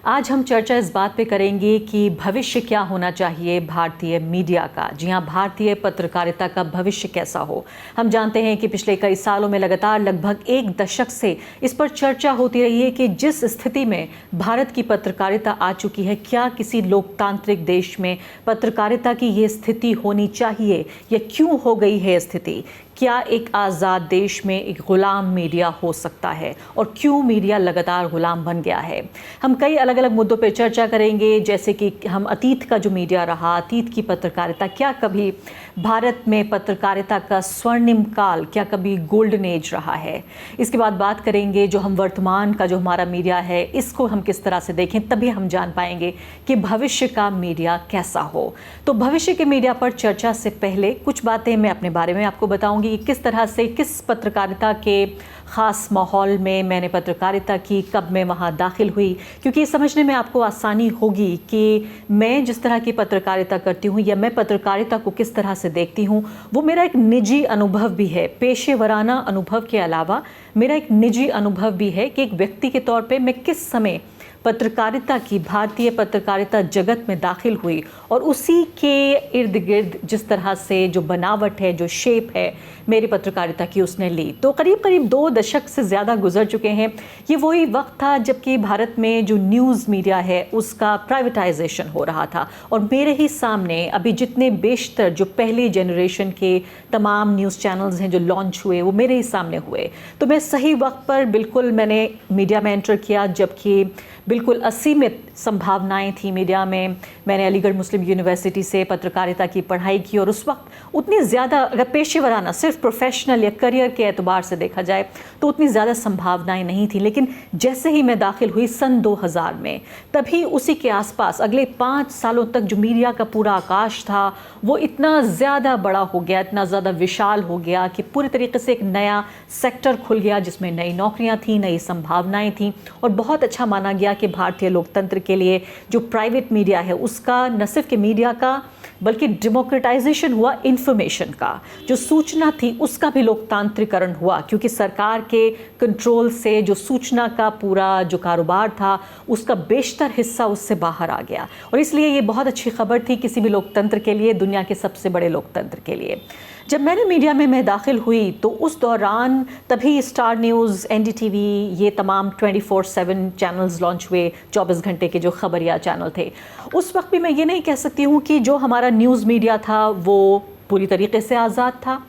आज हम चर्चा इस बात पे करेंगे कि भविष्य क्या होना चाहिए भारतीय मीडिया का। जी हाँ, भारतीय पत्रकारिता का भविष्य कैसा हो। हम जानते हैं कि पिछले कई सालों में लगातार लगभग एक दशक से इस पर चर्चा होती रही है कि जिस स्थिति में भारत की पत्रकारिता आ चुकी है, क्या किसी लोकतांत्रिक देश में पत्रकारिता की ये स्थिति होनी चाहिए या क्यों हो गई है स्थिति। क्या एक आज़ाद देश में एक ग़ुलाम मीडिया हो सकता है और क्यों मीडिया लगातार ग़ुलाम बन गया है। हम कई अलग अलग मुद्दों पर चर्चा करेंगे, जैसे कि हम अतीत का जो मीडिया रहा, अतीत की पत्रकारिता, क्या कभी भारत में पत्रकारिता का स्वर्णिम काल, क्या कभी गोल्डन एज रहा है। इसके बाद बात करेंगे जो हम वर्तमान का जो हमारा मीडिया है, इसको हम किस तरह से देखें, तभी हम जान पाएंगे कि भविष्य का मीडिया कैसा हो। तो भविष्य के मीडिया पर चर्चा से पहले कुछ बातें मैं अपने बारे में आपको बताऊंगी, किस तरह से, किस पत्रकारिता के ख़ास माहौल में मैंने पत्रकारिता की, कब मैं वहाँ दाखिल हुई, क्योंकि ये समझने में आपको आसानी होगी कि मैं जिस तरह की पत्रकारिता करती हूँ या मैं पत्रकारिता को किस तरह से देखती हूँ, वो मेरा एक निजी अनुभव भी है। पेशेवराना अनुभव के अलावा मेरा एक निजी अनुभव भी है कि एक व्यक्ति के तौर पे मैं किस समय पत्रकारिता की, भारतीय पत्रकारिता जगत में दाखिल हुई और उसी के इर्द गिर्द जिस तरह से जो बनावट है, जो शेप है मेरी पत्रकारिता की, उसने ली। तो करीब करीब 2 दशक से ज़्यादा गुजर चुके हैं। ये वही वक्त था जबकि भारत में जो न्यूज़ मीडिया है उसका प्राइवेटाइजेशन हो रहा था और मेरे ही सामने अभी जितने बेशतर जो पहली जनरेशन के तमाम न्यूज़ चैनल्स हैं जो लॉन्च हुए, वो मेरे ही सामने हुए। तो मैं सही वक्त पर बिल्कुल मैंने मीडिया में एंटर किया, जबकि बिल्कुल असीमित संभावनाएं थी मीडिया में। मैंने अलीगढ़ मुस्लिम यूनिवर्सिटी से पत्रकारिता की पढ़ाई की और उस वक्त उतनी ज़्यादा, अगर पेशेवराना सिर्फ प्रोफेशनल या करियर के एतबार से देखा जाए तो उतनी ज़्यादा संभावनाएं नहीं थी। लेकिन जैसे ही मैं दाखिल हुई सन 2000 में, तभी उसी के आसपास अगले 5 सालों तक जो मीडिया का पूरा आकाश था वो इतना ज़्यादा बड़ा हो गया, इतना ज़्यादा विशाल हो गया कि पूरी तरीके से एक नया सेक्टर खुल गया जिसमें नई नौकरियाँ थीं, नई संभावनाएँ थीं और बहुत अच्छा माना गया कि भारतीय लोकतंत्र के लिए जो प्राइवेट मीडिया है उसका, न सिर्फ के मीडिया का बल्कि डेमोक्रेटाइजेशन हुआ, इन्फॉर्मेशन का जो सूचना थी उसका भी लोकतांत्रिकरण हुआ, क्योंकि सरकार के कंट्रोल से जो सूचना का पूरा जो कारोबार था उसका बेशतर हिस्सा उससे बाहर आ गया। और इसलिए ये बहुत अच्छी खबर थी किसी भी लोकतंत्र के लिए, दुनिया के सबसे बड़े लोकतंत्र के लिए। जब मैंने मीडिया में मैं दाखिल हुई तो उस दौरान तभी स्टार न्यूज़, एनडीटीवी, ये तमाम 24/7 चैनल्स लॉन्च हुए, 24 घंटे के जो खबरिया चैनल थे। उस वक्त भी मैं ये नहीं कह सकती हूँ कि जो हमारा न्यूज़ मीडिया था वो पूरी तरीके से आज़ाद था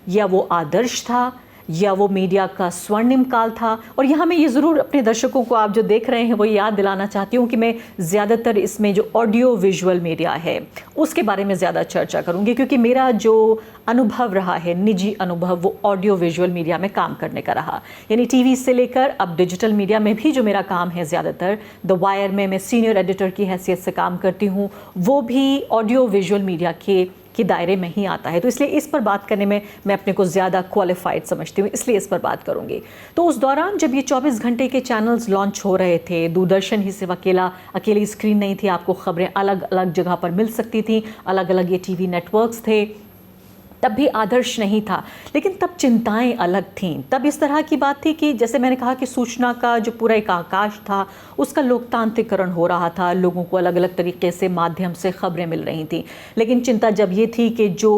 या वो आदर्श था या वो मीडिया का स्वर्णिम काल था। और यहाँ मैं ये ज़रूर अपने दर्शकों को, आप जो देख रहे हैं, वो याद दिलाना चाहती हूँ कि मैं ज़्यादातर इसमें जो ऑडियो विजुअल मीडिया है उसके बारे में ज़्यादा चर्चा करूँगी, क्योंकि मेरा जो अनुभव रहा है, निजी अनुभव, वो ऑडियो विजुअल मीडिया में काम करने का रहा। यानी टीवी से लेकर अब डिजिटल मीडिया में भी जो मेरा काम है, ज़्यादातर द वायर में मैं सीनियर एडिटर की हैसियत से काम करती हूँ, वो भी ऑडियो विजुअल मीडिया के दायरे में ही आता है। तो इसलिए इस पर बात करने में मैं अपने को ज़्यादा क्वालिफाइड समझती हूँ, इसलिए इस पर बात करूँगी। तो उस दौरान जब ये 24 घंटे के चैनल्स लॉन्च हो रहे थे, दूरदर्शन ही सिर्फ अकेली स्क्रीन नहीं थी, आपको खबरें अलग अलग जगह पर मिल सकती थी, अलग अलग ये टीवी नेटवर्क्स थे। तब भी आदर्श नहीं था, लेकिन तब चिंताएं अलग थीं। तब इस तरह की बात थी कि जैसे मैंने कहा कि सूचना का जो पूरा एक आकाश था उसका लोकतांत्रिकरण हो रहा था, लोगों को अलग अलग तरीके से माध्यम से खबरें मिल रही थी। लेकिन चिंता जब ये थी कि जो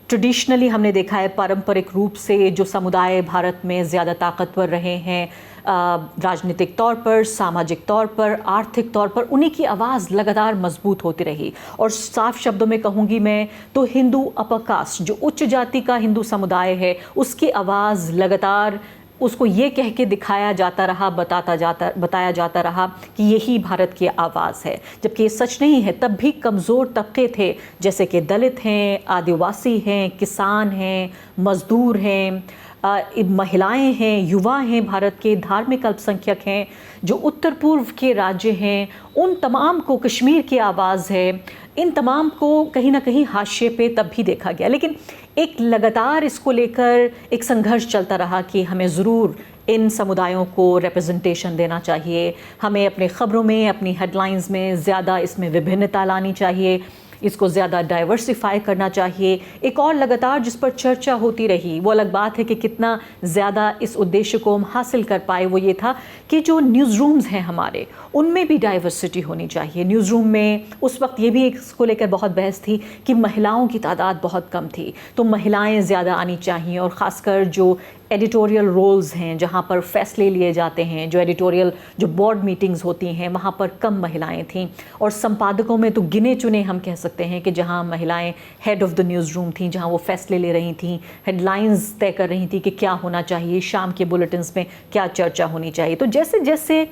ट्रेडिशनली हमने देखा है, पारंपरिक रूप से जो समुदाय भारत में ज़्यादा ताकतवर रहे हैं, राजनीतिक तौर पर, सामाजिक तौर पर, आर्थिक तौर पर, उन्हीं की आवाज़ लगातार मजबूत होती रही। और साफ शब्दों में कहूँगी मैं तो हिंदू अपर कास्ट, जो उच्च जाति का हिंदू समुदाय है, उसकी आवाज़ लगातार, उसको ये कह के दिखाया जाता रहा, बताया जाता रहा कि यही भारत की आवाज़ है, जबकि ये सच नहीं है। तब भी कमज़ोर तबके थे, जैसे कि दलित हैं, आदिवासी हैं, किसान हैं, मज़दूर हैं, महिलाएं हैं, युवा हैं, भारत के धार्मिक अल्पसंख्यक हैं, जो उत्तर पूर्व के राज्य हैं, उन तमाम को, कश्मीर की आवाज़ है, इन तमाम को कहीं ना कहीं हाशिए पे तब भी देखा गया। लेकिन एक लगातार इसको लेकर एक संघर्ष चलता रहा कि हमें ज़रूर इन समुदायों को रिप्रेजेंटेशन देना चाहिए, हमें अपने ख़बरों में, अपनी हेडलाइंस में ज़्यादा इसमें विभिन्नता लानी चाहिए। इसको ज़्यादा डाइवर्सिफाई करना चाहिए। एक और लगातार जिस पर चर्चा होती रही, वो अलग बात है कि कितना ज़्यादा इस उद्देश्य को हम हासिल कर पाए, वो ये था कि जो न्यूज़ रूम्स हैं हमारे, उनमें भी डाइवर्सिटी होनी चाहिए। न्यूज़ रूम में उस वक्त ये भी इसको लेकर बहुत बहस थी कि महिलाओं की तादाद बहुत कम थी, तो महिलाएं ज़्यादा आनी चाहिए, और ख़ासकर जो एडिटोरियल रोल्स हैं जहाँ पर फैसले लिए जाते हैं, जो एडिटोरियल जो बोर्ड मीटिंग्स होती हैं, वहाँ पर कम महिलाएं थीं। और संपादकों में तो गिने चुने हम कह सकते हैं कि जहाँ महिलाएं head of the news room थीं, जहाँ वो फैसले ले रही थीं, हेडलाइंस तय कर रही थी कि क्या होना चाहिए, शाम के बुलेटिन्स में क्या चर्चा होनी चाहिए। तो जैसे जैसे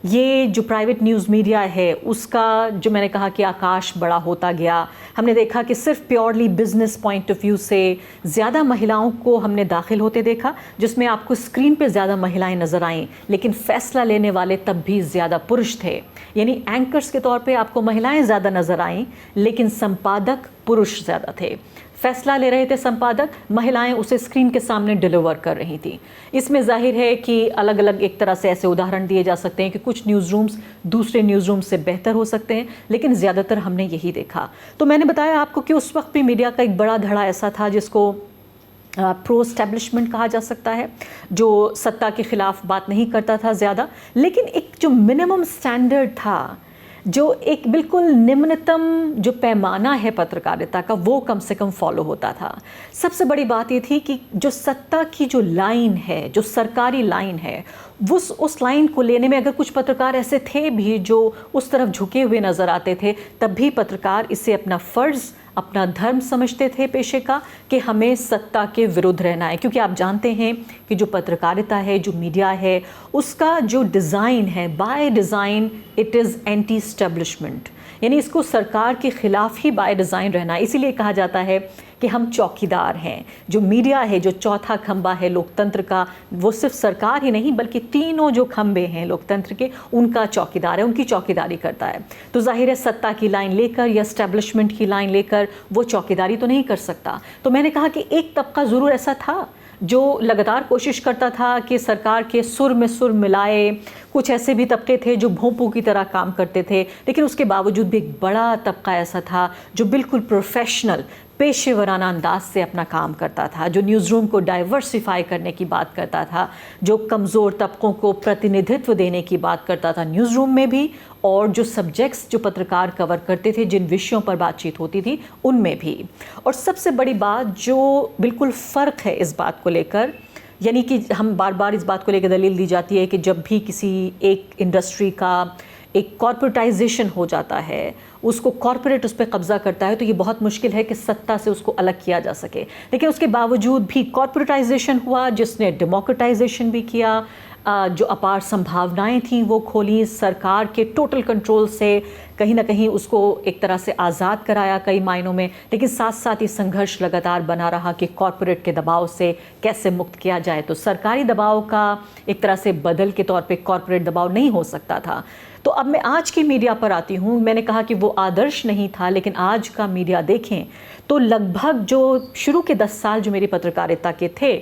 ये जो प्राइवेट न्यूज़ मीडिया है उसका जो मैंने कहा कि आकाश बड़ा होता गया, हमने देखा कि सिर्फ purely business point of view से ज़्यादा महिलाओं को हमने दाखिल होते देखा, जिसमें आपको स्क्रीन पे ज़्यादा महिलाएं नज़र आईं, लेकिन फ़ैसला लेने वाले तब भी ज़्यादा पुरुष थे। यानी एंकर्स के तौर पे आपको महिलाएं ज़्यादा नज़र आईं, लेकिन संपादक पुरुष ज़्यादा थे। फैसला ले रहे थे संपादक, महिलाएं उसे स्क्रीन के सामने डिलीवर कर रही थी। इसमें जाहिर है कि अलग अलग एक तरह से ऐसे उदाहरण दिए जा सकते हैं कि कुछ न्यूज़ रूम्स दूसरे न्यूज़ रूम से बेहतर हो सकते हैं, लेकिन ज़्यादातर हमने यही देखा। तो मैंने बताया आपको कि उस वक्त भी मीडिया का एक बड़ा धड़ा ऐसा था जिसको प्रो एस्टैब्लिशमेंट कहा जा सकता है, जो सत्ता के ख़िलाफ़ बात नहीं करता था ज़्यादा, लेकिन एक जो मिनिमम स्टैंडर्ड था, जो एक बिल्कुल निम्नतम जो पैमाना है पत्रकारिता का, वो कम से कम फॉलो होता था। सबसे बड़ी बात ये थी कि जो सत्ता की जो लाइन है, जो सरकारी लाइन है, उस लाइन को लेने में अगर कुछ पत्रकार ऐसे थे भी जो उस तरफ झुके हुए नज़र आते थे, तब भी पत्रकार इसे अपना फ़र्ज़, अपना धर्म समझते थे पेशे का कि हमें सत्ता के विरुद्ध रहना है। क्योंकि आप जानते हैं कि जो पत्रकारिता है, जो मीडिया है, उसका जो डिज़ाइन है, by design it is anti establishment, यानी इसको सरकार के ख़िलाफ़ ही बाय डिज़ाइन रहना है। इसीलिए कहा जाता है कि हम चौकीदार हैं। जो मीडिया है, जो चौथा खंबा है लोकतंत्र का, वो सिर्फ सरकार ही नहीं बल्कि तीनों जो खंबे हैं लोकतंत्र के, उनका चौकीदार है, उनकी चौकीदारी करता है। तो जाहिर है सत्ता की लाइन लेकर या एस्टैब्लिशमेंट की लाइन लेकर वो चौकीदारी तो नहीं कर सकता। तो मैंने कहा कि एक तबका ज़रूर ऐसा था जो लगातार कोशिश करता था कि सरकार के सुर में सुर मिलाए। कुछ ऐसे भी तबके थे जो भोंपू की तरह काम करते थे, लेकिन उसके बावजूद भी एक बड़ा तबका ऐसा था जो बिल्कुल प्रोफेशनल, पेशेवराना अंदाज से अपना काम करता था, जो न्यूज़ रूम को डाइवर्सिफाई करने की बात करता था, जो कमज़ोर तबकों को प्रतिनिधित्व देने की बात करता था न्यूज़ रूम में भी, और जो सब्जेक्ट्स जो पत्रकार कवर करते थे, जिन विषयों पर बातचीत होती थी, उनमें भी। और सबसे बड़ी बात जो बिल्कुल फ़र्क है इस बात को लेकर, यानी कि हम बार बार इस बात को लेकर दलील दी जाती है कि जब भी किसी एक इंडस्ट्री का एक कॉर्पोरेटाइजेशन हो जाता है, उसको कॉर्पोरेट उस पर कब्ज़ा करता है, तो ये बहुत मुश्किल है कि सत्ता से उसको अलग किया जा सके। लेकिन उसके बावजूद भी कॉर्पोरेटाइजेशन हुआ, जिसने डेमोक्रेटाइजेशन भी किया, जो अपार संभावनाएं थीं वो खोली, सरकार के टोटल कंट्रोल से कहीं ना कहीं उसको एक तरह से आज़ाद कराया कई मायनों में। लेकिन साथ साथ ये संघर्ष लगातार बना रहा कि कॉर्पोरेट के दबाव से कैसे मुक्त किया जाए। तो सरकारी दबाव का एक तरह से बदल के तौर पे कॉर्पोरेट दबाव नहीं हो सकता था। तो अब मैं आज की मीडिया पर आती हूँ। मैंने कहा कि वो आदर्श नहीं था, लेकिन आज का मीडिया देखें तो लगभग जो शुरू के 10 साल जो मेरी पत्रकारिता के थे,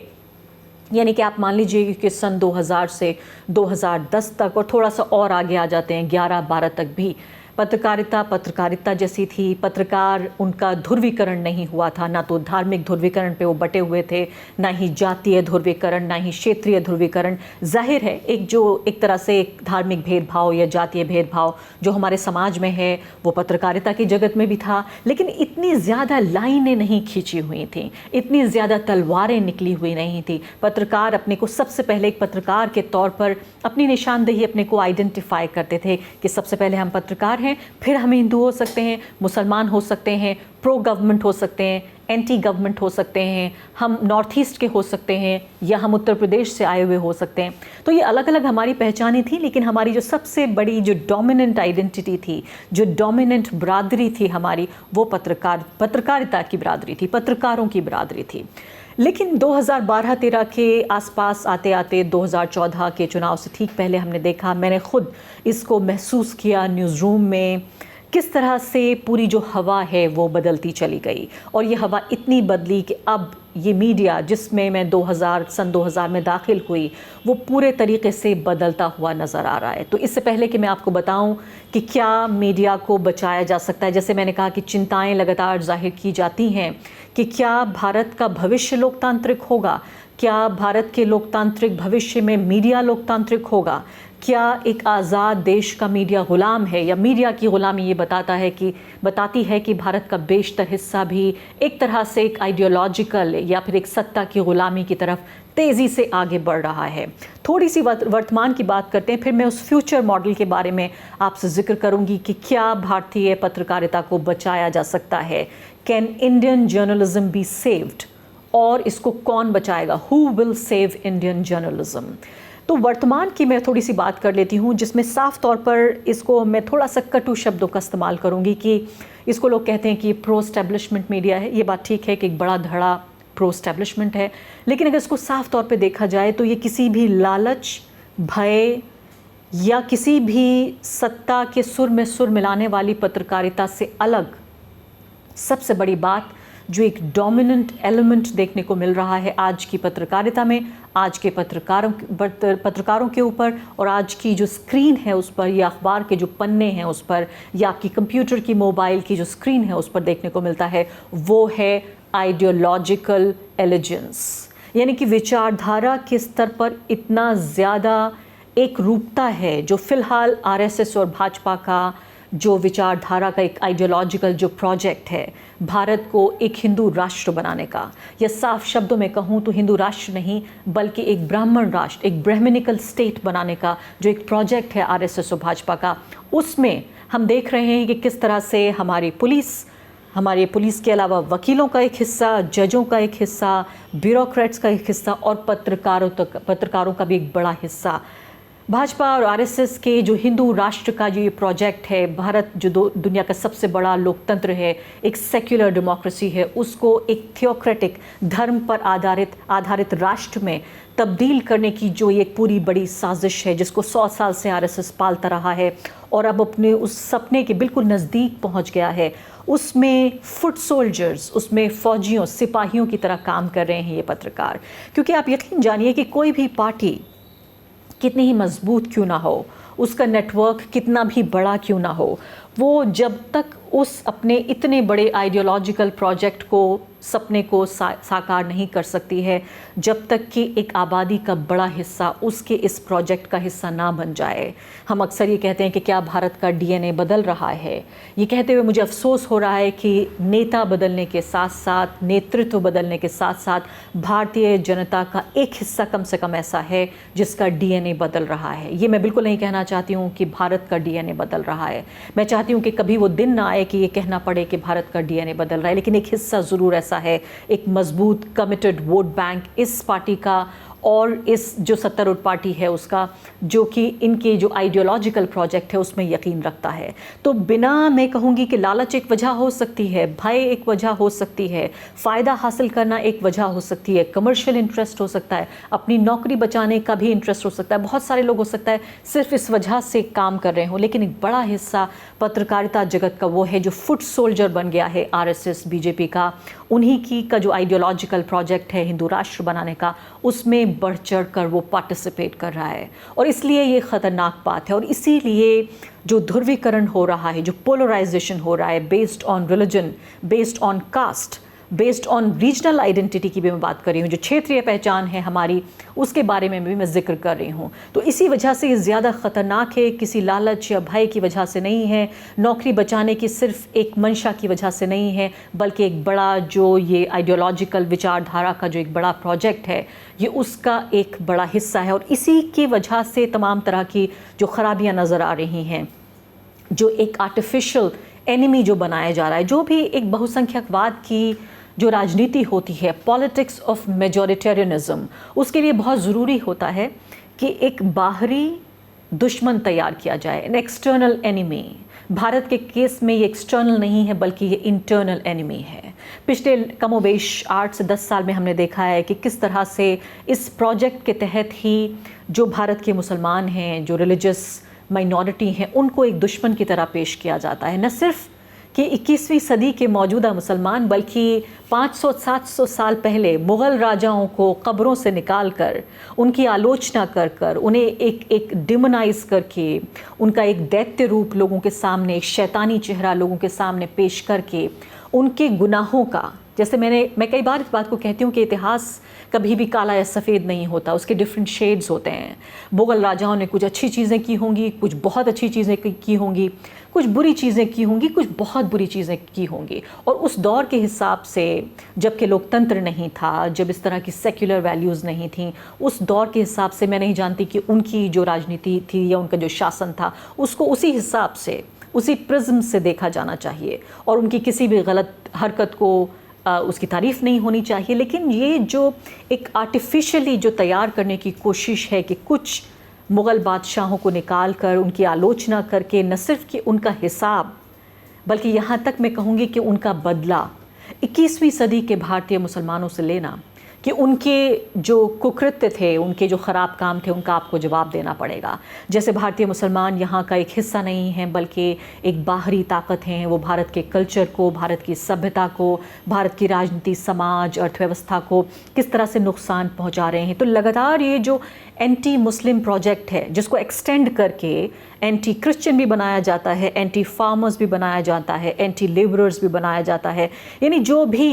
यानी कि आप मान लीजिए कि सन 2000 से 2010 तक, और थोड़ा सा और आगे आ जाते हैं 11-12 तक भी, पत्रकारिता जैसी थी। पत्रकार, उनका ध्रुवीकरण नहीं हुआ था, ना तो धार्मिक ध्रुवीकरण पे वो बटे हुए थे, ना ही जातीय ध्रुवीकरण, ना ही क्षेत्रीय ध्रुवीकरण। जाहिर है एक तरह से एक धार्मिक भेदभाव या जातीय भेदभाव जो हमारे समाज में है, वो पत्रकारिता की जगत में भी था, लेकिन इतनी ज़्यादा लाइनें नहीं खींची हुई थी, इतनी ज़्यादा तलवारें निकली हुई नहीं थी। पत्रकार अपने को सबसे पहले एक पत्रकार के तौर पर अपनी निशानदेही अपने को आइडेंटिफाई करते थे कि सबसे पहले हम पत्रकार हैं, फिर हम हिंदू हो सकते हैं, मुसलमान हो सकते हैं, प्रो गवर्नमेंट हो सकते हैं, एंटी गवर्नमेंट हो सकते हैं, हम नॉर्थ ईस्ट के हो सकते हैं, या हम उत्तर प्रदेश से आए हुए हो सकते हैं। तो ये अलग अलग हमारी पहचानें थी, लेकिन हमारी जो सबसे बड़ी जो डोमिनेंट आइडेंटिटी थी, जो डोमिनेंट बिरादरी थी हमारी, वो पत्रकारिता की बिरादरी थी, पत्रकारों की बिरादरी थी। लेकिन 2012-13 के आसपास आते आते 2014 के चुनाव से ठीक पहले हमने देखा, मैंने खुद इसको महसूस किया न्यूज़ रूम में, किस तरह से पूरी जो हवा है वो बदलती चली गई, और ये हवा इतनी बदली कि अब ये मीडिया जिसमें मैं सन 2000 में दाखिल हुई वो पूरे तरीके से बदलता हुआ नज़र आ रहा है। तो इससे पहले कि मैं आपको बताऊं कि क्या मीडिया को बचाया जा सकता है, जैसे मैंने कहा कि चिंताएं लगातार जाहिर की जाती हैं कि क्या भारत का भविष्य लोकतांत्रिक होगा, क्या भारत के लोकतांत्रिक भविष्य में मीडिया लोकतांत्रिक होगा, क्या एक आज़ाद देश का मीडिया ग़ुलाम है, या मीडिया की ग़ुलामी ये बताती है कि भारत का बेशतर हिस्सा भी एक तरह से एक आइडियोलॉजिकल या फिर एक सत्ता की ग़ुलामी की तरफ तेज़ी से आगे बढ़ रहा है। थोड़ी सी वर्तमान की बात करते हैं, फिर मैं उस फ्यूचर मॉडल के बारे में आपसे जिक्र करूंगी कि क्या भारतीय पत्रकारिता को बचाया जा सकता है। Can Indian journalism be saved, और इसको कौन बचाएगा, who will save Indian journalism. तो वर्तमान की मैं थोड़ी सी बात कर लेती हूँ, जिसमें साफ तौर पर इसको मैं थोड़ा सा कटु शब्दों का इस्तेमाल करूँगी कि इसको लोग कहते हैं कि प्रो एस्टैब्लिशमेंट मीडिया है। ये बात ठीक है कि एक बड़ा धड़ा प्रो एस्टैब्लिशमेंट है, लेकिन अगर इसको साफ तौर पे देखा जाए तो ये किसी भी लालच, भय या किसी भी सत्ता के सुर में सुर मिलाने वाली पत्रकारिता से अलग सबसे बड़ी बात जो एक डोमिनेंट एलिमेंट देखने को मिल रहा है आज की पत्रकारिता में, आज के पत्रकारों के ऊपर, और आज की जो स्क्रीन है उस पर, या अखबार के जो पन्ने हैं उस पर, या आपकी कंप्यूटर की, मोबाइल की जो स्क्रीन है उस पर देखने को मिलता है, वो है आइडियोलॉजिकल एलिजेंस। यानी कि विचारधारा के स्तर पर इतना ज़्यादा एक रूपता है जो फ़िलहाल आरएसएस और भाजपा का जो विचारधारा का एक आइडियोलॉजिकल जो प्रोजेक्ट है भारत को एक हिंदू राष्ट्र बनाने का, या साफ शब्दों में कहूँ तो हिंदू राष्ट्र नहीं बल्कि एक ब्राह्मण राष्ट्र, एक ब्राह्मणिकल स्टेट बनाने का जो एक प्रोजेक्ट है आरएसएस और भाजपा का, उसमें हम देख रहे हैं कि किस तरह से हमारे पुलिस के अलावा वकीलों का एक हिस्सा, जजों का एक हिस्सा, ब्यूरोक्रेट्स का एक हिस्सा और पत्रकारों का भी एक बड़ा हिस्सा भाजपा और आरएसएस के जो हिंदू राष्ट्र का जो ये प्रोजेक्ट है, भारत जो दुनिया का सबसे बड़ा लोकतंत्र है, एक सेक्युलर डेमोक्रेसी है, उसको एक थियोक्रेटिक धर्म पर आधारित राष्ट्र में तब्दील करने की जो ये पूरी बड़ी साजिश है, जिसको 100 साल से आरएसएस पालता रहा है और अब अपने उस सपने के बिल्कुल नज़दीक पहुंच गया है, उसमें फुट सोल्जर्स, उसमें फौजियों, सिपाहियों की तरह काम कर रहे हैं ये पत्रकार। क्योंकि आप यकीन जानिए कि कोई भी पार्टी कितनी ही मजबूत क्यों ना हो, उसका नेटवर्क कितना भी बड़ा क्यों ना हो, वो जब तक उस अपने इतने बड़े आइडियोलॉजिकल प्रोजेक्ट को, सपने को साकार नहीं कर सकती है, जब तक कि एक आबादी का बड़ा हिस्सा उसके इस प्रोजेक्ट का हिस्सा ना बन जाए। हम अक्सर ये कहते हैं कि क्या भारत का डीएनए बदल रहा है। ये कहते हुए मुझे अफसोस हो रहा है कि नेता बदलने के साथ साथ, नेतृत्व बदलने के साथ साथ भारतीय जनता का एक हिस्सा कम से कम ऐसा है जिसका डीएनए बदल रहा है। ये मैं बिल्कुल नहीं कहना चाहती हूँ कि भारत का डीएनए बदल रहा है। मैं चाहती हूँ कि कभी वो दिन ना आए कि ये कहना पड़े कि भारत का डीएनए बदल रहा है, लेकिन एक हिस्सा ज़रूर ऐसा है, एक मजबूत कमिटेड वोट बैंक इस पार्टी का और इस जो सत्तारूढ़ पार्टी है उसका, जो कि इनके जो आइडियोलॉजिकल प्रोजेक्ट है उसमें यकीन रखता है। तो बिना, मैं कहूँगी कि लालच एक वजह हो सकती है, भय एक वजह हो सकती है, फ़ायदा हासिल करना एक वजह हो सकती है, कमर्शियल इंटरेस्ट हो सकता है, अपनी नौकरी बचाने का भी इंटरेस्ट हो सकता है, बहुत सारे लोग हो सकता है सिर्फ इस वजह से काम कर रहे हों, लेकिन एक बड़ा हिस्सा पत्रकारिता जगत का वो है जो फुट सोल्जर बन गया है आरएसएस बीजेपी का, उन्हीं का जो आइडियोलॉजिकल प्रोजेक्ट है हिंदू राष्ट्र बनाने का, उसमें बढ़ चढ़ कर वो पार्टिसिपेट कर रहा है। और इसलिए ये ख़तरनाक बात है, और इसीलिए जो ध्रुवीकरण हो रहा है, जो पोलराइजेशन हो रहा है based on religion, based on caste, based on regional identity की भी मैं बात कर रही हूँ, जो क्षेत्रीय पहचान है हमारी, उसके बारे में भी मैं जिक्र कर रही हूँ। तो इसी वजह से ये ज़्यादा ख़तरनाक है, किसी लालच या भय की वजह से नहीं है, नौकरी बचाने की सिर्फ एक मंशा की वजह से नहीं है, बल्कि एक बड़ा जो ये आइडियोलॉजिकल विचारधारा का जो एक बड़ा प्रोजेक्ट है, ये उसका एक बड़ा हिस्सा है। और इसी की वजह से तमाम तरह की जो खराबियाँ नज़र आ रही हैं, जो एक आर्टिफिशियल एनिमी जो बनाया जा रहा है, जो भी एक बहुसंख्यकवाद की जो राजनीति होती है, पॉलिटिक्स ऑफ मेजॉरिटेरियनिज्म, उसके लिए बहुत ज़रूरी होता है कि एक बाहरी दुश्मन तैयार किया जाए, एन एक्सटर्नल एनिमी। भारत के केस में ये एक्सटर्नल नहीं है बल्कि ये इंटरनल एनिमी है। पिछले कमोबेश 8 से 10 साल में हमने देखा है कि किस तरह से इस प्रोजेक्ट के तहत ही जो भारत के मुसलमान हैं, जो रिलीजियस माइनॉरिटी हैं उनको एक दुश्मन की तरह पेश किया जाता है। न सिर्फ कि 21वीं सदी के मौजूदा मुसलमान बल्कि 500-700 साल पहले मुग़ल राजाओं को कब्रों से निकाल कर उनकी आलोचना कर कर उन्हें एक डिमोनाइज करके उनका एक दैत्य रूप लोगों के सामने, एक शैतानी चेहरा लोगों के सामने पेश करके उनके गुनाहों का, जैसे मैं कई बार इस बात को कहती हूँ कि इतिहास कभी भी काला या सफ़ेद नहीं होता, उसके डिफरेंट शेड्स होते हैं। मुग़ल राजाओं ने कुछ अच्छी चीज़ें की होंगी, कुछ बहुत अच्छी चीज़ें की होंगी, कुछ बुरी चीज़ें की होंगी, कुछ बहुत बुरी चीज़ें की होंगी। और उस दौर के हिसाब से, जबकि लोकतंत्र नहीं था, जब इस तरह की सेक्युलर वैल्यूज़ नहीं थी, उस दौर के हिसाब से मैं नहीं जानती कि उनकी जो राजनीति थी या उनका जो शासन था उसको उसी हिसाब से, उसी प्रिज्म से देखा जाना चाहिए और उनकी किसी भी गलत हरकत को उसकी तारीफ़ नहीं होनी चाहिए। लेकिन ये जो एक आर्टिफिशियली जो तैयार करने की कोशिश है कि कुछ मुग़ल बादशाहों को निकाल कर उनकी आलोचना करके न सिर्फ कि उनका हिसाब बल्कि यहाँ तक मैं कहूँगी कि उनका बदला 21वीं सदी के भारतीय मुसलमानों से लेना, कि उनके जो कुकृत्य थे, उनके जो ख़राब काम थे, उनका आपको जवाब देना पड़ेगा। जैसे भारतीय मुसलमान यहाँ का एक हिस्सा नहीं हैं बल्कि एक बाहरी ताकत हैं। वो भारत के कल्चर को, भारत की सभ्यता को, भारत की राजनीति, समाज, अर्थव्यवस्था को किस तरह से नुकसान पहुँचा रहे हैं। तो लगातार ये जो एंटी मुस्लिम प्रोजेक्ट है जिसको एक्सटेंड करके एंटी क्रिश्चियन भी बनाया जाता है, एंटी फार्मर्स भी बनाया जाता है, एंटी लेबरर्स भी बनाया जाता है, यानी जो भी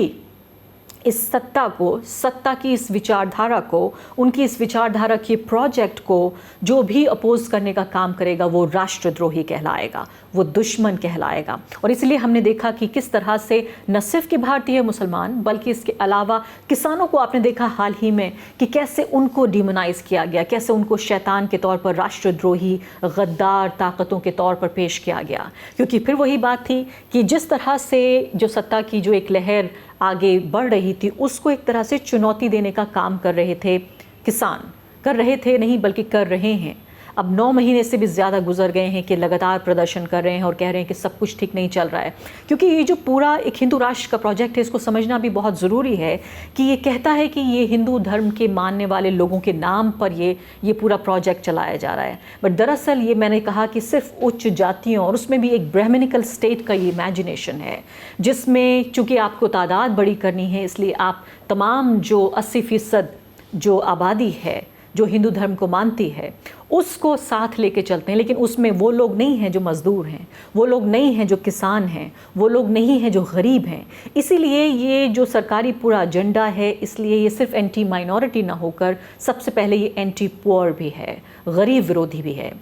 इस सत्ता को, सत्ता की इस विचारधारा को, उनकी इस विचारधारा के प्रोजेक्ट को जो भी अपोज करने का काम करेगा वो राष्ट्रद्रोही कहलाएगा, वो दुश्मन कहलाएगा। और इसलिए हमने देखा कि किस तरह से न सिर्फ कि भारतीय मुसलमान बल्कि इसके अलावा किसानों को आपने देखा हाल ही में कि कैसे उनको डिमोनाइज किया गया, कैसे उनको शैतान के तौर पर, राष्ट्रद्रोही, गद्दार ताकतों के तौर पर पेश किया गया। क्योंकि फिर वही बात थी कि जिस तरह से जो सत्ता की जो एक लहर आगे बढ़ रही थी उसको एक तरह से चुनौती देने का काम कर रहे थे किसान, कर रहे थे नहीं बल्कि कर रहे हैं। अब 9 महीने से भी ज़्यादा गुजर गए हैं कि लगातार प्रदर्शन कर रहे हैं और कह रहे हैं कि सब कुछ ठीक नहीं चल रहा है। क्योंकि ये जो पूरा एक हिंदू राष्ट्र का प्रोजेक्ट है इसको समझना भी बहुत ज़रूरी है कि ये कहता है कि ये हिंदू धर्म के मानने वाले लोगों के नाम पर ये पूरा प्रोजेक्ट चलाया जा रहा है। बट दरअसल ये मैंने कहा कि सिर्फ उच्च जातियों और उसमें भी एक ब्राह्मणिकल स्टेट का ये इमेजिनेशन है जिसमें चूँकि आपको तादाद बड़ी करनी है इसलिए आप तमाम जो 80% जो आबादी है जो हिंदू धर्म को मानती है उसको साथ लेके चलते हैं। लेकिन उसमें वो लोग नहीं हैं जो मज़दूर हैं, वो लोग नहीं हैं जो किसान हैं, वो लोग नहीं हैं जो गरीब हैं। इसीलिए ये जो सरकारी पूरा एजेंडा है, इसलिए ये सिर्फ एंटी माइनॉरिटी ना होकर सबसे पहले ये एंटी पुअर भी है, गरीब विरोधी भी है।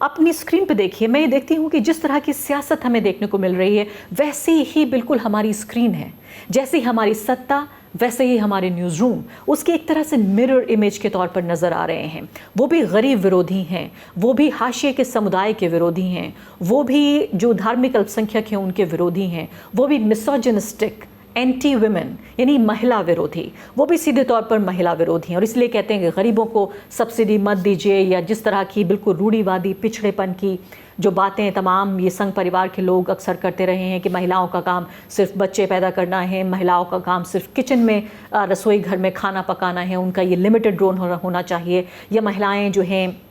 अपनी स्क्रीन पे देखिए, मैं ये देखती हूँ कि जिस तरह की सियासत हमें देखने को मिल रही है वैसी ही बिल्कुल हमारी स्क्रीन है, जैसी हमारी सत्ता वैसे ही हमारे न्यूज़ रूम उसके एक तरह से मिरर इमेज के तौर पर नज़र आ रहे हैं। वो भी गरीब विरोधी हैं, वो भी हाशिए के समुदाय के विरोधी हैं, वो भी जो धार्मिक अल्पसंख्यक हैं उनके विरोधी हैं, वो भी मिसोजिनिस्टिक, एंटी वुमेन यानी महिला विरोधी, वो भी सीधे तौर पर महिला विरोधी हैं। और इसलिए कहते हैं कि गरीबों को सब्सिडी मत दीजिए, या जिस तरह की बिल्कुल रूढ़िवादी पिछड़ेपन की जो बातें तमाम ये संघ परिवार के लोग अक्सर करते रहे हैं कि महिलाओं का काम सिर्फ बच्चे पैदा करना है, महिलाओं का काम सिर्फ किचन में, रसोई घर में खाना पकाना है, उनका ये लिमिटेड रोल होना चाहिए, या महिलाएं जो हैं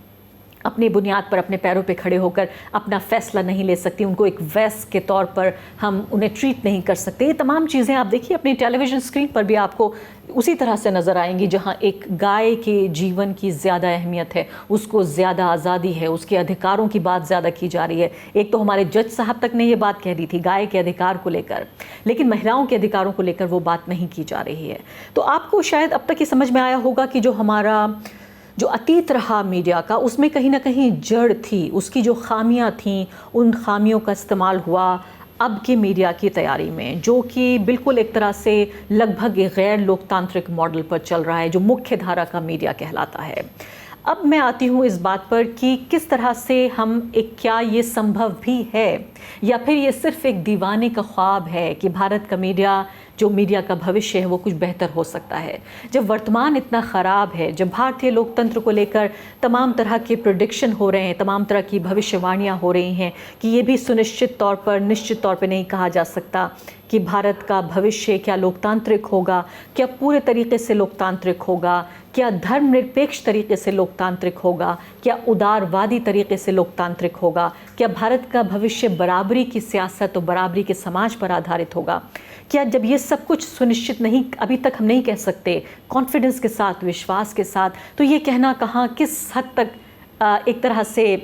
अपनी बुनियाद पर अपने पैरों पे खड़े होकर अपना फ़ैसला नहीं ले सकती, उनको एक वैस के तौर पर हम उन्हें ट्रीट नहीं कर सकते। ये तमाम चीज़ें आप देखिए अपनी टेलीविज़न स्क्रीन पर भी आपको उसी तरह से नज़र आएंगी, जहाँ एक गाय के जीवन की ज़्यादा अहमियत है, उसको ज़्यादा आज़ादी है, उसके अधिकारों की बात ज़्यादा की जा रही है। एक तो हमारे जज साहब तक ने ये बात कह दी थी गाय के अधिकार को लेकर, लेकिन महिलाओं के अधिकारों को लेकर वो बात नहीं की जा रही है। तो आपको शायद अब तक ये समझ में आया होगा कि जो हमारा जो अतीत रहा मीडिया का, उसमें कहीं ना कहीं जड़ थी, उसकी जो खामियां थीं, उन खामियों का इस्तेमाल हुआ अब के मीडिया की तैयारी में, जो कि बिल्कुल एक तरह से लगभग एक गैर लोकतांत्रिक मॉडल पर चल रहा है, जो मुख्य धारा का मीडिया कहलाता है। अब मैं आती हूँ इस बात पर कि किस तरह से हम क्या ये संभव भी है या फिर ये सिर्फ एक दीवाने का ख्वाब है कि भारत का मीडिया, जो मीडिया का भविष्य है वो कुछ बेहतर हो सकता है। जब वर्तमान इतना ख़राब है, जब भारतीय लोकतंत्र को लेकर तमाम तरह के प्रेडिक्शन हो रहे हैं, तमाम तरह की भविष्यवाणियाँ हो रही हैं कि ये भी सुनिश्चित तौर पर, निश्चित तौर पर नहीं कहा जा सकता कि भारत का भविष्य क्या लोकतांत्रिक होगा, क्या पूरे तरीके से लोकतांत्रिक होगा, क्या धर्मनिरपेक्ष तरीके से लोकतांत्रिक होगा, क्या उदारवादी तरीके से लोकतांत्रिक होगा, क्या भारत का भविष्य बराबरी की सियासत और बराबरी के समाज पर आधारित होगा। क्या जब ये सब कुछ सुनिश्चित नहीं, अभी तक हम नहीं कह सकते कॉन्फिडेंस के साथ, विश्वास के साथ, तो ये कहना कहाँ किस हद तक एक तरह से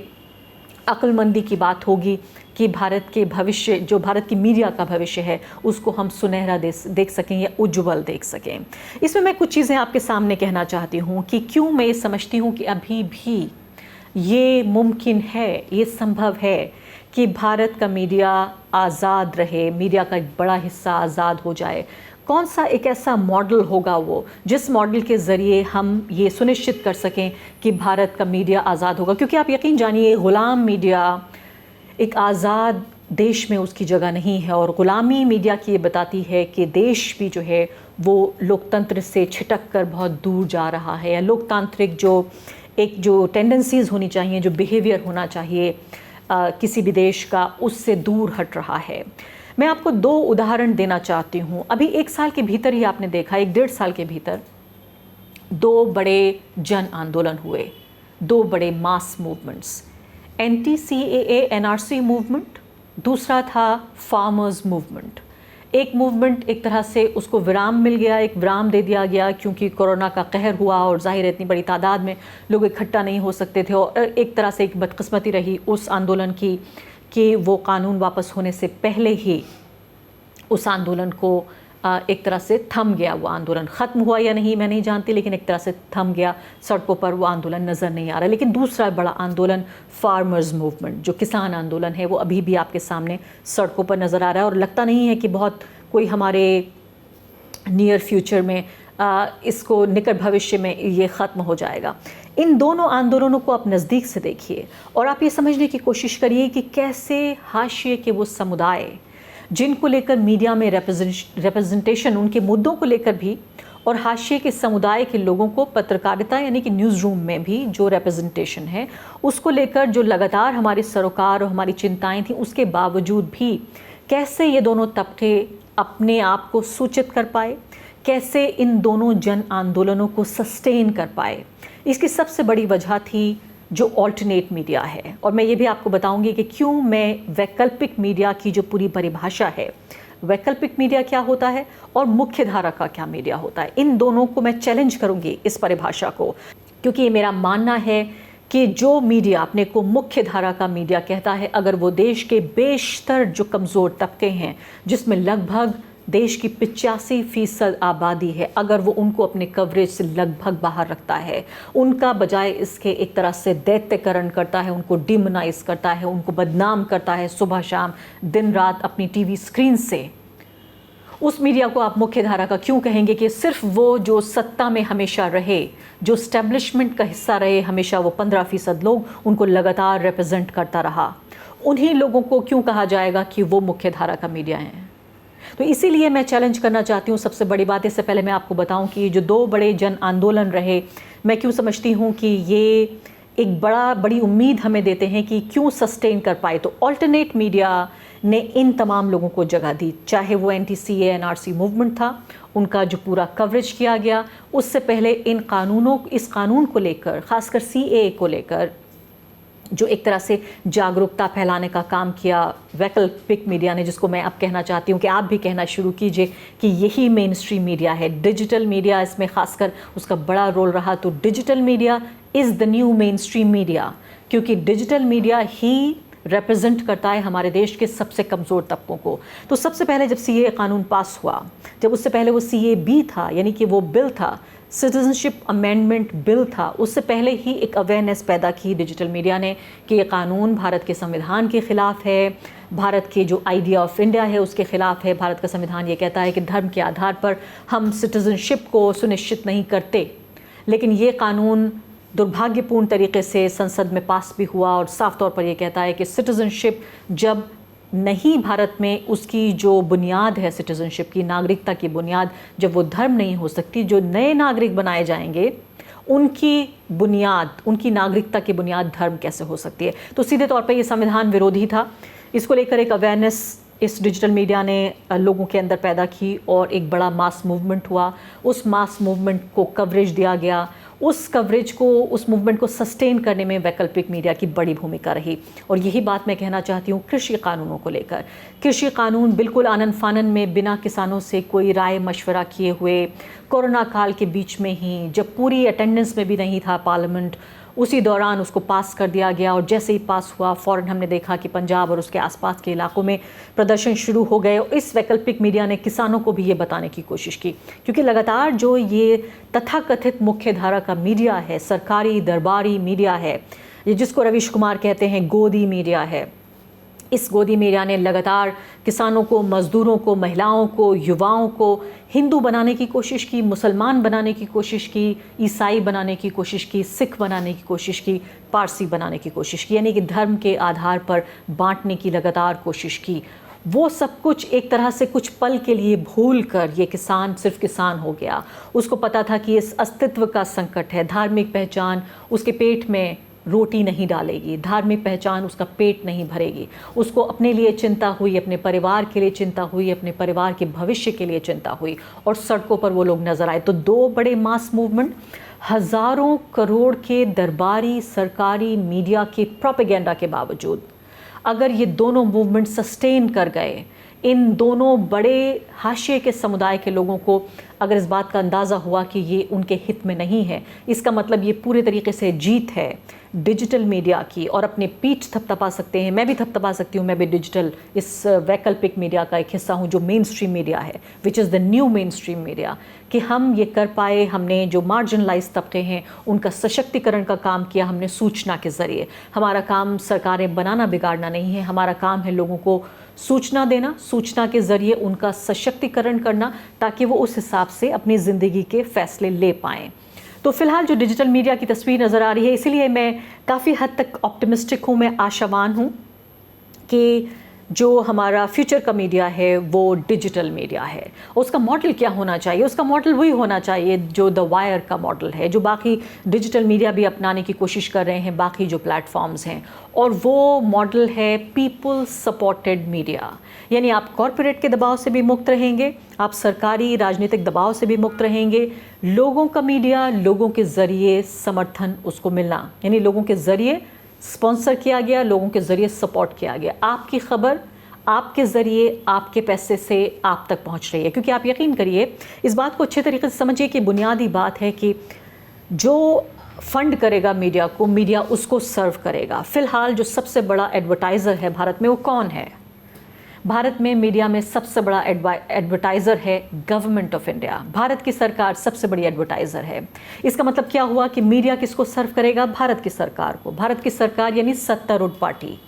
अक्लमंदी की बात होगी कि भारत के भविष्य, जो भारत की मीडिया का भविष्य है, उसको हम सुनहरा देख सकें या उज्ज्वल देख सकें। इसमें मैं कुछ चीज़ें आपके सामने कहना चाहती हूँ कि क्यों मैं ये समझती हूँ कि अभी भी ये मुमकिन है, ये संभव है कि भारत का मीडिया आज़ाद रहे, मीडिया का एक बड़ा हिस्सा आज़ाद हो जाए। कौन सा एक ऐसा मॉडल होगा वो, जिस मॉडल के ज़रिए हम ये सुनिश्चित कर सकें कि भारत का मीडिया आज़ाद होगा। क्योंकि आप यकीन जानिए, ग़ुलाम मीडिया एक आज़ाद देश में उसकी जगह नहीं है, और ग़ुलामी मीडिया की ये बताती है कि देश भी जो है वो लोकतंत्र से छिटक कर बहुत दूर जा रहा है, या लोकतांत्रिक जो टेंडेंसीज़ होनी चाहिए, जो बिहेवियर होना चाहिए किसी भी देश का, उससे दूर हट रहा है। मैं आपको 2 उदाहरण देना चाहती हूँ। अभी 1 साल के भीतर ही आपने देखा, 1-1.5 साल के भीतर 2 बड़े जन आंदोलन हुए, 2 बड़े मास मूवमेंट्स। NTCAA NRC मूवमेंट, दूसरा था फार्मर्स मूवमेंट। एक मूवमेंट एक तरह से उसको विराम मिल गया, एक विराम दे दिया गया क्योंकि कोरोना का कहर हुआ और जाहिर है इतनी बड़ी तादाद में लोग इकट्ठा नहीं हो सकते थे, और एक तरह से एक बदकिस्मती रही उस आंदोलन की कि वो कानून वापस होने से पहले ही उस आंदोलन को एक तरह से थम गया। वो आंदोलन ख़त्म हुआ या नहीं मैं नहीं जानती, लेकिन एक तरह से थम गया, सड़कों पर वो आंदोलन नज़र नहीं आ रहा। लेकिन दूसरा बड़ा आंदोलन फार्मर्स मूवमेंट, जो किसान आंदोलन है, वो अभी भी आपके सामने सड़कों पर नज़र आ रहा है, और लगता नहीं है कि बहुत कोई हमारे नियर फ्यूचर में इसको निकट भविष्य में ये ख़त्म हो जाएगा। इन दोनों आंदोलनों को आप नज़दीक से देखिए और आप ये समझने की कोशिश करिए कि कैसे हाशिए के वो समुदाय जिनको लेकर मीडिया में रिप्रेजेंटेशन, उनके मुद्दों को लेकर भी, और हाशिए के समुदाय के लोगों को पत्रकारिता यानी कि न्यूज़ रूम में भी जो रिप्रेजेंटेशन है, उसको लेकर जो लगातार हमारे सरोकार और हमारी चिंताएं थी, उसके बावजूद भी कैसे ये दोनों तबके अपने आप को सूचित कर पाए, कैसे इन दोनों जन आंदोलनों को सस्टेन कर पाए। इसकी सबसे बड़ी वजह थी जो ऑल्टरनेट मीडिया है। और मैं ये भी आपको बताऊंगी कि क्यों मैं वैकल्पिक मीडिया की जो पूरी परिभाषा है, वैकल्पिक मीडिया क्या होता है और मुख्य धारा का क्या मीडिया होता है, इन दोनों को मैं चैलेंज करूंगी इस परिभाषा को, क्योंकि ये मेरा मानना है कि जो मीडिया अपने को मुख्य धारा का मीडिया कहता है, अगर वो देश के बेशतर जो कमज़ोर तबके हैं, जिसमें लगभग देश की 85% आबादी है, अगर वो उनको अपने कवरेज से लगभग बाहर रखता है, उनका बजाय इसके एक तरह से दैत्यकरण करता है, उनको डिमोनाइज करता है, उनको बदनाम करता है सुबह शाम दिन रात अपनी टीवी स्क्रीन से, उस मीडिया को आप मुख्य धारा का क्यों कहेंगे? कि सिर्फ वो जो सत्ता में हमेशा रहे, जो स्टैब्लिशमेंट का हिस्सा रहे हमेशा, वो 15% लोग, उनको लगातार रिप्रेजेंट करता रहा, उन्हीं लोगों को क्यों कहा जाएगा कि वो मुख्य धारा का मीडिया है? तो इसीलिए मैं चैलेंज करना चाहती हूँ। सबसे बड़ी बात, इससे पहले मैं आपको बताऊं कि जो 2 बड़े जन आंदोलन रहे, मैं क्यों समझती हूँ कि ये एक बड़ी उम्मीद हमें देते हैं कि क्यों सस्टेन कर पाए। तो ऑल्टरनेट मीडिया ने इन तमाम लोगों को जगह दी, चाहे वो NTCAA NRC मूवमेंट था, उनका जो पूरा कवरेज किया गया, उससे पहले इस कानून को लेकर, ख़ासकर CAA को लेकर जो एक तरह से जागरूकता फैलाने का काम किया वैकल्पिक मीडिया ने, जिसको मैं अब कहना चाहती हूँ कि आप भी कहना शुरू कीजिए कि यही मेन स्ट्रीम मीडिया है। डिजिटल मीडिया इसमें खासकर उसका बड़ा रोल रहा। तो digital media is the new main stream media, क्योंकि डिजिटल मीडिया ही रिप्रेजेंट करता है हमारे देश के सबसे कमज़ोर तबकों को। तो सबसे पहले जब CAA कानून पास हुआ, जब उससे पहले वो CAB था, यानी कि वो बिल था, सिटीजनशिप अमेंडमेंट बिल था, उससे पहले ही एक अवेयरनेस पैदा की डिजिटल मीडिया ने कि ये कानून भारत के संविधान के ख़िलाफ़ है, भारत के जो आइडिया ऑफ इंडिया है उसके ख़िलाफ़ है। भारत का संविधान ये कहता है कि धर्म के आधार पर हम सिटीजनशिप को सुनिश्चित नहीं करते, लेकिन ये कानून दुर्भाग्यपूर्ण तरीके से संसद में पास भी हुआ और साफ तौर पर यह कहता है कि सिटीजनशिप जब नहीं भारत में उसकी जो बुनियाद है सिटीजनशिप की, नागरिकता की बुनियाद, जब वो धर्म नहीं हो सकती, जो नए नागरिक बनाए जाएंगे उनकी बुनियाद, उनकी नागरिकता की बुनियाद धर्म कैसे हो सकती है? तो सीधे तौर पर ये संविधान विरोधी था। इसको लेकर एक अवेयरनेस इस डिजिटल मीडिया ने लोगों के अंदर पैदा की और एक बड़ा मास मूवमेंट हुआ। उस मास मूवमेंट को कवरेज दिया गया। उस कवरेज को, उस मूवमेंट को सस्टेन करने में वैकल्पिक मीडिया की बड़ी भूमिका रही। और यही बात मैं कहना चाहती हूँ कृषि कानूनों को लेकर। कृषि कानून बिल्कुल आनन फानन में, बिना किसानों से कोई राय मशवरा किए हुए, कोरोना काल के बीच में ही, जब पूरी अटेंडेंस में भी नहीं था पार्लियामेंट, उसी दौरान उसको पास कर दिया गया। और जैसे ही पास हुआ फ़ौरन हमने देखा कि पंजाब और उसके आसपास के इलाकों में प्रदर्शन शुरू हो गए। इस वैकल्पिक मीडिया ने किसानों को भी ये बताने की कोशिश की, क्योंकि लगातार जो ये तथाकथित मुख्य धारा का मीडिया है, सरकारी दरबारी मीडिया है, ये जिसको रवीश कुमार कहते हैं गोदी मीडिया है, इस गोदी मीडिया ने लगातार किसानों को, मज़दूरों को, महिलाओं को, युवाओं को हिंदू बनाने की कोशिश की, मुसलमान बनाने की कोशिश की, ईसाई बनाने की कोशिश की, सिख बनाने की कोशिश की, पारसी बनाने की कोशिश की, यानी कि धर्म के आधार पर बांटने की लगातार कोशिश की। वो सब कुछ एक तरह से कुछ पल के लिए भूल कर ये किसान सिर्फ किसान हो गया। उसको पता था कि इस अस्तित्व का संकट है, धार्मिक पहचान उसके पेट में रोटी नहीं डालेगी, धार्मिक पहचान उसका पेट नहीं भरेगी। उसको अपने लिए चिंता हुई, अपने परिवार के लिए चिंता हुई, अपने परिवार के भविष्य के लिए चिंता हुई, और सड़कों पर वो लोग नजर आए। तो दो बड़े मास मूवमेंट, हज़ारों करोड़ के दरबारी सरकारी मीडिया के प्रोपेगेंडा के बावजूद अगर ये दोनों मूवमेंट सस्टेन कर गए, इन दोनों बड़े हाशिए के समुदाय के लोगों को अगर इस बात का अंदाज़ा हुआ कि ये उनके हित में नहीं है, इसका मतलब ये पूरे तरीके से जीत है डिजिटल मीडिया की, और अपने पीठ थपथपा सकते हैं। मैं भी थपथपा सकती हूँ, मैं भी डिजिटल इस वैकल्पिक मीडिया का एक हिस्सा हूँ जो मेन स्ट्रीम मीडिया है, which is the new main stream media, कि हम ये कर पाए। हमने जो मार्जिनलाइज तबके हैं उनका सशक्तिकरण का काम किया हमने सूचना के ज़रिए। हमारा काम सरकारें बनाना बिगाड़ना नहीं है, हमारा काम है लोगों को सूचना देना, सूचना के ज़रिए उनका सशक्तिकरण करना, ताकि वो उस हिसाब से अपनी ज़िंदगी के फ़ैसले ले पाएँ। तो फ़िलहाल जो डिजिटल मीडिया की तस्वीर नज़र आ रही है, इसीलिए मैं काफ़ी हद तक ऑप्टिमिस्टिक हूँ, मैं आशावान हूँ कि जो हमारा फ्यूचर का मीडिया है वो डिजिटल मीडिया है। उसका मॉडल क्या होना चाहिए? उसका मॉडल वही होना चाहिए जो द वायर का मॉडल है, जो बाकी डिजिटल मीडिया भी अपनाने की कोशिश कर रहे हैं, बाकी जो प्लेटफॉर्म्स हैं। और वो मॉडल है पीपल सपोर्टेड मीडिया, यानी आप कॉरपोरेट के दबाव से भी मुक्त रहेंगे, आप सरकारी राजनीतिक दबाव से भी मुक्त रहेंगे। लोगों का मीडिया, लोगों के ज़रिए समर्थन उसको मिलना, यानी लोगों के ज़रिए स्पॉन्सर किया गया, लोगों के ज़रिए सपोर्ट किया गया। आपकी ख़बर आपके ज़रिए, आपके पैसे से आप तक पहुंच रही है। क्योंकि आप यकीन करिए, इस बात को अच्छे तरीके से समझिए कि बुनियादी बात है कि जो फंड करेगा मीडिया को, मीडिया उसको सर्व करेगा। फ़िलहाल जो सबसे बड़ा एडवर्टाइज़र है भारत में, वो कौन है? भारत में मीडिया में सबसे बड़ा एडवर्टाइज़र है गवर्नमेंट ऑफ इंडिया। भारत की सरकार सबसे बड़ी एडवर्टाइज़र है। इसका मतलब क्या हुआ कि मीडिया किसको सर्व करेगा? भारत की सरकार को। भारत की सरकार यानी सत्तारूढ़ पार्टी,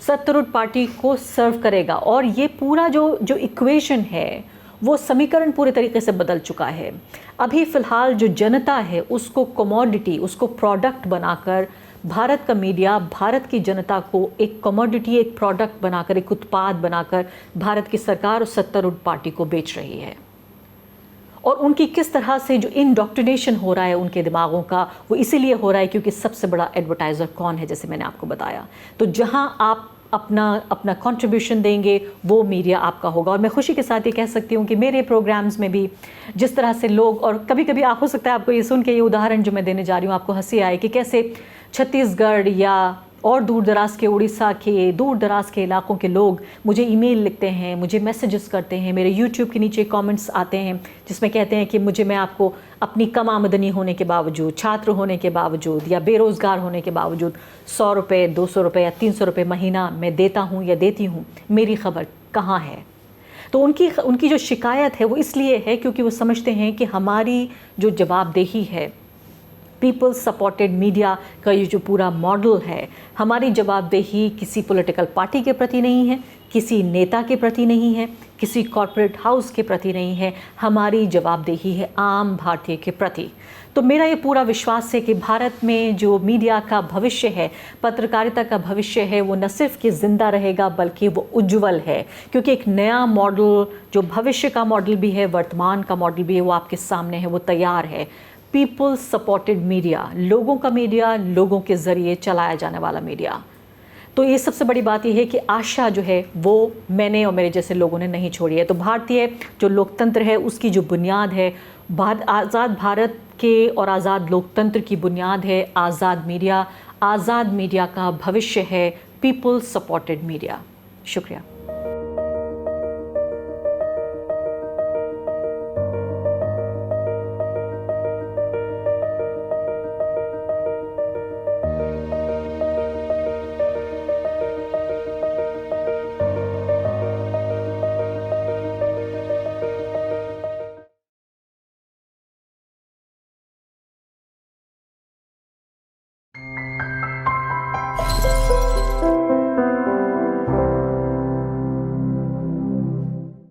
सत्तारूढ़ पार्टी को सर्व करेगा। और ये पूरा जो इक्वेशन है, वो समीकरण पूरे तरीके से बदल चुका है। अभी फ़िलहाल जो जनता है उसको कमोडिटी, उसको प्रोडक्ट बनाकर भारत का मीडिया भारत की जनता को एक कमोडिटी, एक प्रोडक्ट बनाकर, एक उत्पाद बनाकर भारत की सरकार और सत्तारूढ़ पार्टी को बेच रही है। और उनकी किस तरह से जो इंडोक्ट्रिनेशन हो रहा है उनके दिमागों का, वो इसीलिए हो रहा है क्योंकि सबसे बड़ा एडवर्टाइज़र कौन है, जैसे मैंने आपको बताया। तो जहां आप अपना कंट्रीब्यूशन देंगे वो मीडिया आपका होगा। और मैं खुशी के साथ ये कह सकती हूँ कि मेरे प्रोग्राम्स में भी जिस तरह से लोग, और कभी कभी आप हो सकता है आपको ये सुन के, ये उदाहरण जो मैं देने जा रही हूँ आपको हंसी आए कि कैसे छत्तीसगढ़ या और दूर दराज के, उड़ीसा के दूर दराज के इलाकों के लोग मुझे ईमेल लिखते हैं, मुझे मैसेजेस करते हैं, मेरे यूट्यूब के नीचे कमेंट्स आते हैं जिसमें कहते हैं कि मैं आपको अपनी कम आमदनी होने के बावजूद, छात्र होने के बावजूद या बेरोज़गार होने के बावजूद 100 रुपये, 200 रुपये या 300 रुपये महीना मैं देता हूँ या देती हूँ, मेरी खबर कहाँ है? तो उनकी जो शिकायत है वो इसलिए है क्योंकि वो समझते हैं कि हमारी जो जवाबदेही है, पीपल सपोर्टेड मीडिया का ये जो पूरा मॉडल है, हमारी जवाबदेही किसी पॉलिटिकल पार्टी के प्रति नहीं है, किसी नेता के प्रति नहीं है, किसी कॉरपोरेट हाउस के प्रति नहीं है, हमारी जवाबदेही है आम भारतीय के प्रति। तो मेरा ये पूरा विश्वास है कि भारत में जो मीडिया का भविष्य है, पत्रकारिता का भविष्य है, वो न सिर्फ कि ज़िंदा रहेगा बल्कि वो उज्जवल है, क्योंकि एक नया मॉडल जो भविष्य का मॉडल भी है, वर्तमान का मॉडल भी है, वो आपके सामने है, वो तैयार है। पीपल सपोर्टेड मीडिया, लोगों का मीडिया, लोगों के ज़रिए चलाया जाने वाला मीडिया। तो ये सबसे बड़ी बात यह है कि आशा जो है वो मैंने और मेरे जैसे लोगों ने नहीं छोड़ी है। तो भारतीय जो लोकतंत्र है उसकी जो बुनियाद है, आज़ाद भारत के और आज़ाद लोकतंत्र की बुनियाद है आज़ाद मीडिया। आज़ाद मीडिया का भविष्य है पीपल सपोर्टेड मीडिया। शुक्रिया।